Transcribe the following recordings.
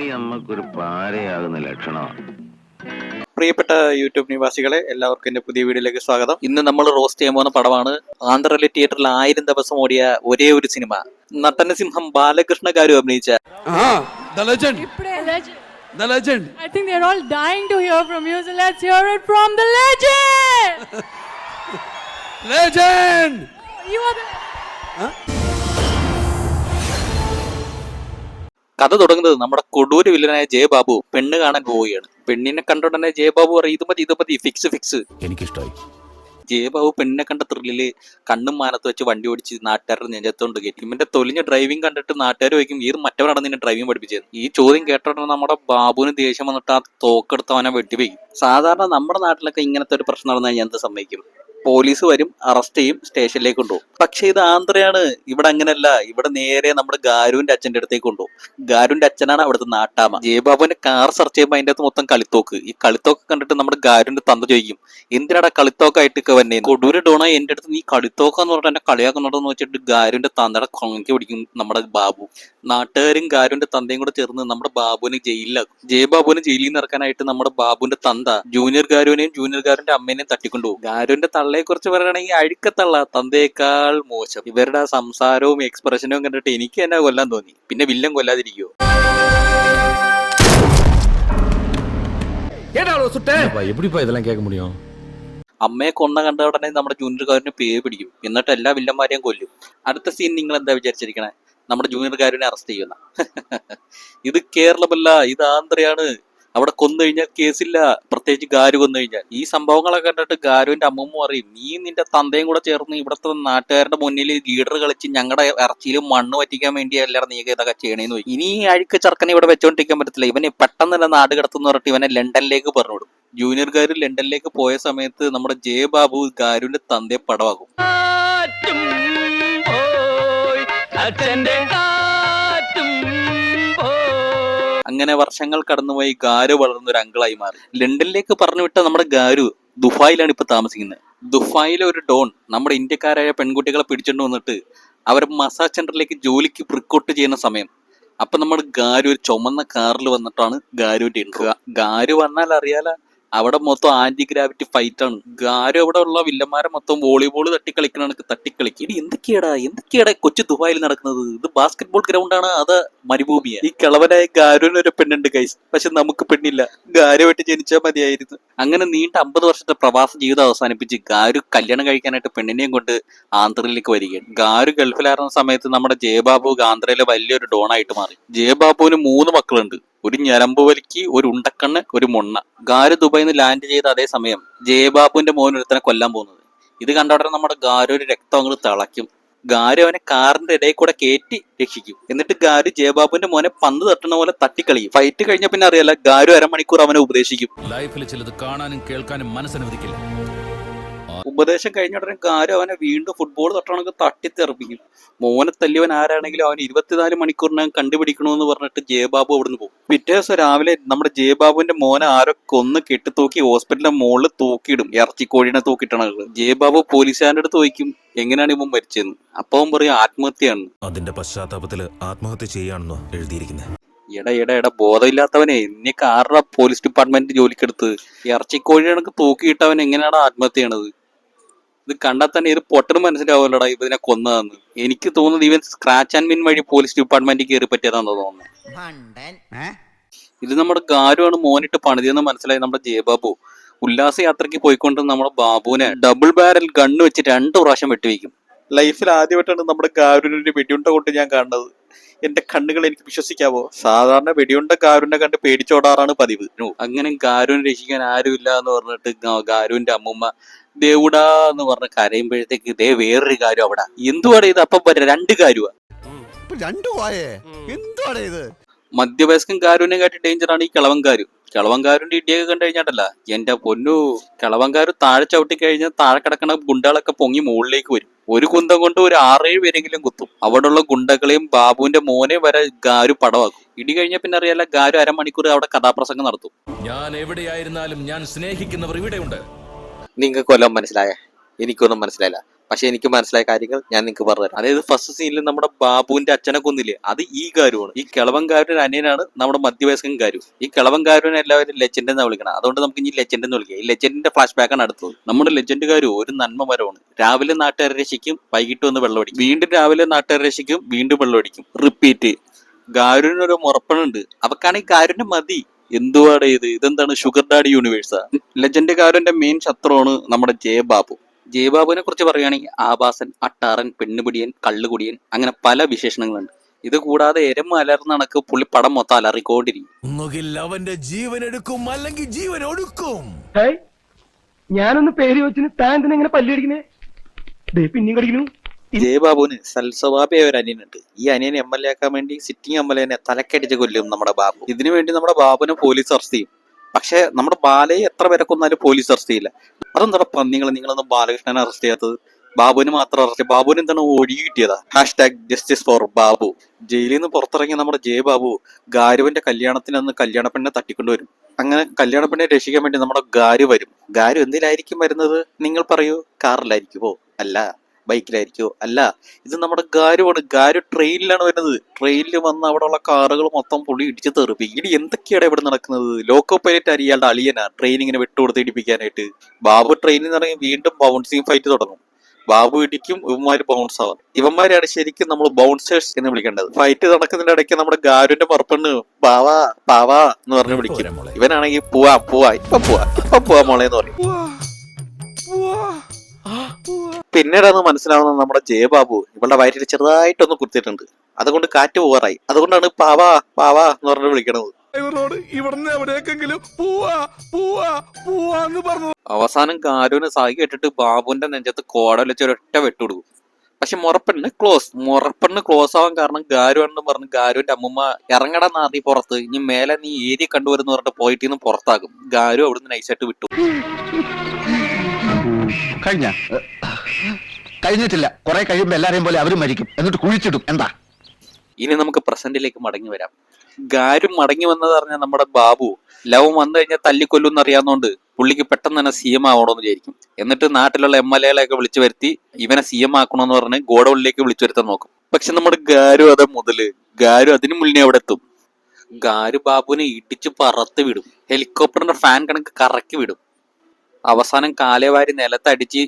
ഉണ്ണി അമ്മക്കൊരു പാരയാകുന്ന ലക്ഷണമാണ്. പ്രിയപ്പെട്ട യൂട്യൂബ് നിവാസികളെ, എല്ലാവർക്കും എന്റെ പുതിയ വീഡിയോയിലേക്ക് സ്വാഗതം. ഇന്ന് നമ്മൾ റോസ്റ്റ് ചെയ്യാൻ പോകുന്ന പടമാണ് ആന്ധ്രയിലെ തിയേറ്ററിൽ 1000 ദിവസം ഓടിയ ഒരേ ഒരു സിനിമ. നട്ടനസിംഹം ബാലകൃഷ്ണ ഗാരു അഭിനയിച്ച The legend. I think they're all dying to hear from you, so let's hear it from the legend. Legend. You are the. കഥ തുടങ്ങുന്നത് നമ്മുടെ കൊടൂര് വില്ലനായ ജയബാബു പെണ്ണ് കാണാൻ പോവുകയാണ്. പെണ്ണിനെ കണ്ടോടനെ ജയബാബു പറയും, ഇത് മതി ഫിക്സ്. എനിക്കിഷ്ടായി. ജയബാബു പെണ്ണിനെ കണ്ട ത്രില്ലില് കണ്ണും മാനത്ത് വെച്ച് വണ്ടി ഓടിച്ച് നാട്ടുകാരുടെ നെഞ്ചത്തോണ്ട് കയറ്റി. ഇവന്റെ തൊലിഞ്ഞ ഡ്രൈവിംഗ് കണ്ടിട്ട് നാട്ടുകാർ വയ്ക്കും, ഈ മറ്റവരാണ് നിന്നെ ഡ്രൈവിംഗ് പഠിപ്പിച്ചത്. ഈ ചോദ്യം കേട്ടോടെ നമ്മുടെ ബാബുവിന് ദേഷ്യം വന്നിട്ട് ആ തോക്കെടുത്ത് അവനെ വെട്ടിവെക്കും. സാധാരണ നമ്മുടെ നാട്ടിലൊക്കെ ഇങ്ങനത്തെ ഒരു പ്രശ്നം നടന്നാൽ ഞാൻ എന്ത് സമ്മതിക്കും? പോലീസ് വരും, അറസ്റ്റ് ചെയ്യും, സ്റ്റേഷനിലേക്ക് കൊണ്ടുപോകും. പക്ഷെ ഇത് ആന്ധ്രയാണ്. ഇവിടെ അങ്ങനെയല്ല. ഇവിടെ നേരെ നമ്മുടെ ഗാരുവിന്റെ അച്ഛന്റെ അടുത്തേക്ക് കൊണ്ടുപോകും. ഗാരുവിന്റെ അച്ഛനാണ് അവിടുത്തെ നാട്ടാമ. ജയബാബുവിന്റെ കാർ സെർച്ച് ചെയ്യുമ്പോൾ അതിന്റെ അകത്ത് മൊത്തം കളിത്തോക്ക്. ഈ കളിത്തോക്ക് കണ്ടിട്ട് നമ്മുടെ ഗാരുവിന്റെ തന്ത ചോദിക്കും, എന്തിനാടാ കളിത്തോക്കായിട്ട് വന്നെ? കൊടൂര് ഡോണ എന്റെ അടുത്ത് നീ കളിത്തോക്കാന്ന് പറഞ്ഞിട്ട് എന്നെ കളിയാക്കുന്നുണ്ടെന്ന് വെച്ചിട്ട് ഗാരുവിന്റെ തന്തയുടെ കൊങ്ങി പിടിക്കും നമ്മുടെ ബാബു. നാട്ടുകാരും ഗാരുവിന്റെ തന്തയും കൂടെ ചേർന്ന് നമ്മുടെ ബാബുവിനെ ജയിലിലാക്കും. ജയബാബുവിനെ ജയിലിൽ നിന്ന് ഇറക്കാനായിട്ട് നമ്മുടെ ബാബുവിന്റെ തന്ത ജൂനിയർ ഗാരുവിനെയും ജൂനിയർ ഗാരുവിന്റെ അമ്മേനെയും തട്ടിക്കൊണ്ടുപോകും. ഗാരുവിന്റെ തള്ളയെ കുറിച്ച് പറയുകയാണെങ്കിൽ അഴുക്കത്തള്ള, തന്തയേക്കാൾ മോശം. ഇവരുടെ ആ സംസാരവും എക്സ്പ്രഷനും കണ്ടിട്ട് എനിക്ക് തന്നെ കൊല്ലാൻ തോന്നി. പിന്നെ വില്ലൻ കൊല്ലാതിരിക്കുവോ? അമ്മയെ കൊന്ന കണ്ട ഉടനെ നമ്മുടെ ജൂനിയർകാരന് പേര് പിടിക്കും. എന്നിട്ട് എല്ലാ വില്ലന്മാരെയും കൊല്ലും. അടുത്ത സീൻ നിങ്ങൾ എന്താ വിചാരിച്ചിരിക്കണേ? നമ്മുടെ ജൂനിയർകാരനെ അറസ്റ്റ് ചെയ്യുന്ന. ഇത് കേരളമല്ല, ഇത് ആന്ധ്രയാണ്. അവിടെ കൊന്നു കഴിഞ്ഞാൽ കേസില്ല, പ്രത്യേകിച്ച് ഗാരു കൊന്നു കഴിഞ്ഞാൽ. ഈ സംഭവങ്ങളൊക്കെ കണ്ടിട്ട് ഗാരുവിന്റെ അമ്മൂമ്മ പറയും, നീ നിന്റെ തന്തയും കൂടെ ചേർന്ന് ഇവിടുത്തെ നാട്ടുകാരുടെ മുന്നിൽ ലീഡർ കളിച്ച് ഞങ്ങളുടെ ഇറച്ചിയിൽ മണ്ണ് പറ്റിക്കാൻ വേണ്ടി എല്ലാവരും നീ ഇതൊക്കെ ചെയ്യണേന്ന് പോയി. ഇനി ഈ അഴുക്ക് ചെറുക്കനെ ഇവിടെ വെച്ചോണ്ടിരിക്കാൻ പറ്റത്തില്ല. ഇവനെ പെട്ടെന്ന് തന്നെ നാട് കടത്തുന്ന പറഞ്ഞിട്ട് ഇവനെ ലണ്ടനിലേക്ക് പറഞ്ഞുവിടും. ജൂനിയർകാർ ലണ്ടനിലേക്ക് പോയ സമയത്ത് നമ്മുടെ ജയബാബു ഗാരുവിന്റെ തന്തയെ പടവാകും. അങ്ങനെ വർഷങ്ങൾ കടന്നുപോയി ഗാരു വളർന്നൊരു അങ്കിളായി മാറി. ലണ്ടനിലേക്ക് പറഞ്ഞു വിട്ട നമ്മുടെ ഗാരു ദുബായിലാണ് ഇപ്പൊ താമസിക്കുന്നത്. ദുബായിലെ ഒരു ഡോൺ നമ്മുടെ ഇന്ത്യക്കാരായ പെൺകുട്ടികളെ പിടിച്ചോണ്ട് വന്നിട്ട് അവർ മസാജ് സെന്ററിലേക്ക് ജോലിക്ക് റിക്രൂട്ട് ചെയ്യുന്ന സമയം അപ്പൊ നമ്മുടെ ഗാരു ഒരു ചുമന്ന കാറിൽ വന്നിട്ടാണ് ഗാരുവിന്റെ എൻട്രി. ഗാരു വന്നാൽ അറിയാല, അവിടെ മൊത്തം ആന്റി ഗ്രാവിറ്റി ഫൈറ്റ് ആണ്. ഗാരു അവിടെ ഉള്ള വില്ലന്മാരെ മൊത്തം വോളിബോൾ തട്ടിക്കളിക്കും. ഇനി എന്തൊക്കെയാടാ കൊച്ചു ദുബായിൽ നടക്കുന്നത്? ഇത് ബാസ്കറ്റ്ബോൾ ഗ്രൗണ്ട് ആണ്, അത് മരുഭൂമിയാ. ഈ കിളവനായ ഗാരുവിന് ഒരു പെണ്ണുണ്ട് ഗൈസ്, പക്ഷെ നമുക്ക് പെണ്ണില്ല. ഗാരുവായിട്ട് ജനിച്ചാൽ മതിയായിരുന്നു. അങ്ങനെ നീണ്ട 50 വർഷത്തെ പ്രവാസ ജീവിതം അവസാനിപ്പിച്ച് ഗാരു കല്യാണം കഴിക്കാനായിട്ട് പെണ്ണിനെയും കൊണ്ട് ആന്ധ്രയിലേക്ക് വരികയാണ്. ഗാരു ഗൾഫിലായിരുന്ന സമയത്ത് നമ്മുടെ ജയബാബു ആന്ധ്രയിലെ വലിയൊരു ഡോണായിട്ട് മാറി. ജയബാബുവിന് 3 മക്കളുണ്ട്. ഒരു ഞരമ്പ് വലിക്ക്, ഒരു ഉണ്ടക്കണ്ണ്, ഒരു മൊണ്ണ. ഗാരു ദുബായിൽ നിന്ന് ലാൻഡ് ചെയ്ത അതേ സമയം ജയബാബുവിന്റെ മോൻ ഒരുത്തനെ കൊല്ലാൻ പോകുന്നത്. ഇത് കണ്ട ഉടനെ നമ്മുടെ ഗാരു ഒരു രക്തം അങ്ങോട്ട് തിളയ്ക്കും. ഗാരു അവനെ കാറിന്റെ ഇടയിൽ കൂടെ കയറ്റി രക്ഷിക്കും. എന്നിട്ട് ഗാരു ജയബാബുവിന്റെ മോനെ പന്ത് തട്ടുന്ന പോലെ തട്ടിക്കളിയും. ഫൈറ്റ് കഴിഞ്ഞ പിന്നെ അറിയാല, ഗാരു അരമണിക്കൂർ അവനെ ഉപദേശിക്കും. ലൈഫിൽ ചിലത് കാണാനും കേൾക്കാനും മനസ്സനുവദിക്കില്ല. ഉപദേശം കഴിഞ്ഞ ഉടനെ ഗാരു അവനെ വീണ്ടും ഫുട്ബോൾ തട്ടണക്ക് തട്ടിത്തെറിപ്പിക്കും. മോനെ തല്ലിയവൻ ആരാണെങ്കിലും അവൻ 24 മണിക്കൂറിനകം കണ്ടുപിടിക്കണമെന്ന് പറഞ്ഞിട്ട് ജയബാബു അവിടുന്ന് പോകും. പിറ്റേ ദിവസം രാവിലെ നമ്മുടെ ജയബാബുവിന്റെ മോനെ ആരോ കൊന്ന് കെട്ടിത്തൂക്കി ഹോസ്പിറ്റലിന്റെ മുകളിൽ തൂക്കിയിടും. ഇറച്ചിക്കോഴിനെ തൂക്കിയിട്ടാണ്. ജയബാബു പോലീസുകാരുടെ അടുത്ത് ചോദിക്കും, എങ്ങനെയാണ് ഇവൻ മരിച്ചതെന്ന്. അപ്പൊ അവൻ പറയും, ആത്മഹത്യയാണ്. അതിന്റെ പശ്ചാത്തലത്തില് ആത്മഹത്യ ചെയ്യാണെന്നോ എഴുതിയിരിക്കുന്നത്. എടാ ബോധമില്ലാത്തവനെ, എന്നെ ആരുടെ പോലീസ് ഡിപ്പാർട്ട്മെന്റ് ജോലിക്കെടുത്ത് ഇറച്ചിക്കോഴിനൊക്കെ തൂക്കിയിട്ടവൻ എങ്ങനെയാണ് ആത്മഹത്യ ചെയ്യണത്? ഇത് കണ്ടാൽ തന്നെ ഇത് പൊട്ടനും മനസ്സിലാവുമല്ലോടാ ഇതിനെ കൊന്നതെന്ന്. എനിക്ക് തോന്നുന്നത് ഇവൻ സ്ക്രാച്ച് ആൻഡ് വിൻ വഴി പോലീസ് ഡിപ്പാർട്ട്മെന്റിൽ കയറി പറ്റിയതാണെന്ന് തോന്നുന്നു. ഇത് നമ്മുടെ ഗാരുവാണ് മോനിട്ട് പണിതെന്ന് മനസ്സിലായി നമ്മുടെ ജയബാബു ഉല്ലാസ യാത്രയ്ക്ക് പോയിക്കൊണ്ട് നമ്മുടെ ബാബുവിനെ ഡബിൾ ബാരൽ ഗണ്ണ് വെച്ച് 2 പ്രാവശ്യം വെട്ടിവെക്കും. ലൈഫിൽ ആദ്യമായിട്ടാണ് നമ്മുടെ ഗാരുവിനൊരു വെടിയുണ്ട കൊണ്ട് ഞാൻ കാണുന്നത്. എന്റെ കണ്ണുകൾ എനിക്ക് വിശ്വസിക്കാവോ? സാധാരണ വെടിയുണ്ട ഗാരുവിനെ കണ്ട് പേടിച്ചോടാറാണ് പതിവ്. അങ്ങനെ ഗാരുവിനെ രക്ഷിക്കാൻ ആരുമില്ല എന്ന് പറഞ്ഞിട്ട് ഗാരുവിന്റെ അമ്മൂമ്മ ദേവുടാ എന്ന് പറഞ്ഞ് കരയുമ്പോഴത്തേക്ക് ഇതേ വേറൊരു കാര്യം അവിടെ. എന്തുവാടെ ഇത്? അപ്പം 2 കാര്യമാ. മധ്യവയസ്കൻ ഗാരുവിനെ കാട്ടി ഡേഞ്ചറാണ് ഈ കിളവൻകാരുന്റെ ഇടിയൊക്കെ കണ്ടു കഴിഞ്ഞാട്ടല്ല എന്റെ പൊന്നു. കിളവൻകാര് താഴെ ചവിട്ടി കഴിഞ്ഞാൽ താഴെ കിടക്കുന്ന ഗുണ്ടകളൊക്കെ പൊങ്ങി മുകളിലേക്ക് വരും. ഒരു കുന്തം കൊണ്ട് ഒരു 6-7 പേരെങ്കിലും കുത്തും. അവിടെയുള്ള ഗുണ്ടകളെയും ബാബുവിന്റെ മോനെ വരെ ഗാരു പടവാക്കും. ഇടി കഴിഞ്ഞ പിന്നെ അറിയാല, ഗാരു അരമണിക്കൂർ അവിടെ കഥാപ്രസംഗം നടത്തും. ഞാൻ എവിടെയായിരുന്നാലും ഞാൻ സ്നേഹിക്കുന്നവർ ഇവിടെയുണ്ട്. നിങ്ങൾക്ക് കൊല്ലം മനസ്സിലായ? എനിക്കൊന്നും മനസ്സിലായില്ല. പക്ഷെ എനിക്ക് മനസ്സിലായ കാര്യങ്ങൾ ഞാൻ നിങ്ങൾക്ക് പറഞ്ഞുതരാം. അതായത് ഫസ്റ്റ് സീനിൽ നമ്മുടെ ബാബുവിന്റെ അച്ഛനെ കൊന്നില്ലേ, അത് ഈ ഗാരുവാണ്. ഈ കിളവൻ ഗാരുവിന്റെ അനിയനാണ് നമ്മുടെ മധ്യവയസ്കൻ ഗാരു. ഈ കിളവൻ ഗാരുവിനെ എല്ലാവരും ലെജൻഡ് എന്നാണ് വിളിക്കണം. അതുകൊണ്ട് നമുക്ക് ഇനി ലെജൻഡ് എന്ന് വിളിക്കാം. ഈ ലെജൻഡിന്റെ ഫ്ലാഷ് ബാക്ക് ആണ് അടുത്തത്. നമ്മുടെ ലെജൻഡ് ഗാരു ഒരു നന്മ മരമാണ്. രാവിലെ നാട്ടുകാരെ രക്ഷിക്കും, വൈകിട്ട് വന്ന് വെള്ളമടിക്കും, വീണ്ടും രാവിലെ നാട്ടുകാരെ രക്ഷിക്കും, വീണ്ടും വെള്ളമടിക്കും, റിപ്പീറ്റ്. ഗാരുവിനൊരു മുറപ്പണുണ്ട്, അവക്കാണെങ്കിൽ ഗാരുവിന്റെ മതി. എന്തുവാടെ ഇതെന്താണ് ഷുഗർ ഡാഡി യൂണിവേഴ്സാ? ലെജൻഡ് ഗാരുവിന്റെ മെയിൻ ശത്രുവാണ് നമ്മുടെ ജയബാബു. ജയബാബുവിനെ കുറിച്ച് പറയുകയാണെങ്കിൽ ആഭാസൻ, അട്ടാറൻ, പെണ്ണുപിടിയൻ, കള്ളുകുടിയൻ, അങ്ങനെ പല വിശേഷണങ്ങളുണ്ട്. ഇത് കൂടാതെ എരമ അലർന്ന കണക്ക് പുള്ളി പടം മൊത്തം അലറിക്കൊണ്ടിരിക്കും. ഒന്നുകിൽ അവന്റെ ജീവൻ എടുക്കും അല്ലെങ്കിൽ ജീവൻ ഒടുക്കും. ഞാനൊന്ന് പേര് വെച്ചിന് താൻ തന്നെ ഇങ്ങനെ പല്ലടിക്കുന്നേ പിന്നെയും കടിക്കുന്നു. ജയബാബുവിന് സൽസ്വഭാബിയായ ഒരു അനിയനുണ്ട്. ഈ അനിയനെ MLA ആക്കാൻ വേണ്ടി സിറ്റിംഗ് MLA തലക്കടിച്ച് കൊല്ലും നമ്മുടെ ബാബു. ഇതിനു വേണ്ടി നമ്മുടെ ബാബുവിനെ പോലീസ് അറസ്റ്റ് ചെയ്യും. പക്ഷെ നമ്മുടെ ബാലയെ എത്ര പേരെ കൊന്നാലും പോലീസ് അറസ്റ്റ് ചെയ്യില്ല. അതെന്താ പന്നികൾ, നിങ്ങളൊന്നും ബാലകൃഷ്ണനെ അറസ്റ്റ് ചെയ്യാത്തത്? ബാബുവിന് മാത്രം അറസ്റ്റ്. ബാബുവിന് എന്താണ് ഒഴികി കിട്ടിയതാ? #Justice for Babu. ജയിലിൽ നിന്ന് പുറത്തിറങ്ങിയ നമ്മുടെ ജയബാബു ഗാരുവിന്റെ കല്യാണത്തിന് അന്ന് കല്യാണ പെണ്ണെ തട്ടിക്കൊണ്ടുവരും. അങ്ങനെ കല്യാണ പെണ്ണെ രക്ഷിക്കാൻ വേണ്ടി നമ്മുടെ ഗാരു വരും. ഗാരു എന്തിലായിരിക്കും വരുന്നത് നിങ്ങൾ പറയൂ? കാറിലായിരിക്കുമോ? അല്ല. ബൈക്കിലായിരിക്കോ? അല്ല. ഇത് നമ്മുടെ ഗാരുവാണ്. ഗാരു ട്രെയിനിലാണ് വരുന്നത്. ട്രെയിനിൽ വന്ന് അവിടെ ഉള്ള കാറുകൾ മൊത്തം പുള്ളി ഇടിച്ച് തെറിപ്പിക്കും. ഇനി എന്തൊക്കെയാണ് ഇവിടെ നടക്കുന്നത്? ലോക്കോ പൈലറ്റ് ഇയാളുടെ അളിയനാ ട്രെയിൻ ഇങ്ങനെ വിട്ടുകൊടുത്ത് ഇടിപ്പിക്കാനായിട്ട്. ബാബു ട്രെയിനിൽ നിന്ന് ഇറങ്ങി വീണ്ടും ബൗൺസിങ് ഫൈറ്റ് തുടങ്ങും. ബാബു ഇടിക്കും, ഇവന്മാര് ബൗൺസ് ആവാം. ഇവന്മാരാണ് ശരിക്കും നമ്മൾ ബൗൺസേഴ്സ് എന്ന് വിളിക്കേണ്ടത്. ഫൈറ്റ് നടക്കുന്നതിന്റെ ഇടയ്ക്ക് നമ്മുടെ ഗാരുവിന്റെ മറപ്പെണ്ണ് പാവാ പാവാ എന്ന് പറഞ്ഞ് വിളിക്കും. ഇവനാണെങ്കിൽ പോവാ ഇപ്പൊ പോവാ മോളെ എന്ന് പറയും. പിന്നീടാണ് മനസ്സിലാവുന്നത് നമ്മുടെ ജയബാബു ഇവളുടെ വയറ്റിൽ ചെറുതായിട്ടൊന്ന് കുത്തിയിട്ടുണ്ട്. അതുകൊണ്ട് കാറ്റ് പോവാറായി. അതുകൊണ്ടാണ് പാവാ പാവാ എന്ന് പറഞ്ഞ് വിളിക്കണത്. അവസാനം ഗാരുവിനെ സായി കേട്ടിട്ട് ബാബുവിന്റെ നെഞ്ചത്ത് കോടലിച്ച് ഒരൊറ്റ വെട്ടുകൊടുക്കും. പക്ഷെ മുറപ്പെണ്ണ് ക്ലോസ് ആവാൻ കാരണം ഗാരുവാണെന്ന് പറഞ്ഞ് ഗാരുവിന്റെ അമ്മൂമ്മ ഇറങ്ങടാ നാറി പുറത്ത്, ഇനി മേലെ നീ ഏരിയ കണ്ടുവരുന്ന പറഞ്ഞിട്ട് പോയിട്ട് നിന്ന് പുറത്താക്കും. ഗാരു അവിടുന്ന് നൈസായിട്ട് വിട്ടു. കഴിഞ്ഞിട്ടില്ല. കുറെ കഴിയുമ്പോ എല്ലാരെയും പോലെ അവരും മരിക്കും, എന്നിട്ട് കുഴിച്ചിടും. എന്താ? ഇനി നമുക്ക് പ്രസന്റിലേക്ക് മടങ്ങി വരാം. ഗാരു മടങ്ങി വന്നത് പറഞ്ഞാൽ നമ്മുടെ ബാബു ലവ് വന്നു കഴിഞ്ഞാൽ തല്ലിക്കൊല്ലും അറിയാവുന്നതുകൊണ്ട് പുള്ളിക്ക് പെട്ടെന്ന് തന്നെ CM ആവണമെന്ന് വിചാരിക്കും. എന്നിട്ട് നാട്ടിലുള്ള MLA വിളിച്ചു വരുത്തി ഇവനെ CM ആക്കണമെന്ന് പറഞ്ഞ് ഗോഡൌണിലേക്ക് വിളിച്ചു വരുത്താൻ നോക്കും. പക്ഷെ നമ്മുടെ ഗാരു ഗാരു അതിന് മുന്നേ അവിടെ എത്തും. ഗാരു ബാബുവിനെ ഇടിച്ച് പറത്ത് വിടും. ഹെലികോപ്റ്ററിന്റെ ഫാൻ കണക്ക് കറക്കി വിടും. അവസാനം കാലേവാരി നിലത്തടിച്ച്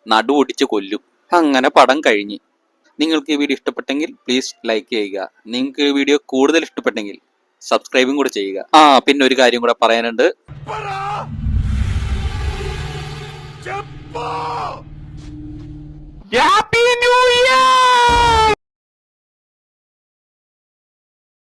നടു ഒടിച്ച് കൊല്ലും. അങ്ങനെ പടം കഴിഞ്ഞ്. നിങ്ങൾക്ക് ഈ വീഡിയോ ഇഷ്ടപ്പെട്ടെങ്കിൽ പ്ലീസ് ലൈക്ക് ചെയ്യുക. നിങ്ങൾക്ക് ഈ വീഡിയോ കൂടുതൽ ഇഷ്ടപ്പെട്ടെങ്കിൽ സബ്സ്ക്രൈബും കൂടെ ചെയ്യുക. പിന്നെ ഒരു കാര്യം കൂടെ പറയാനുണ്ട്. Happy new year.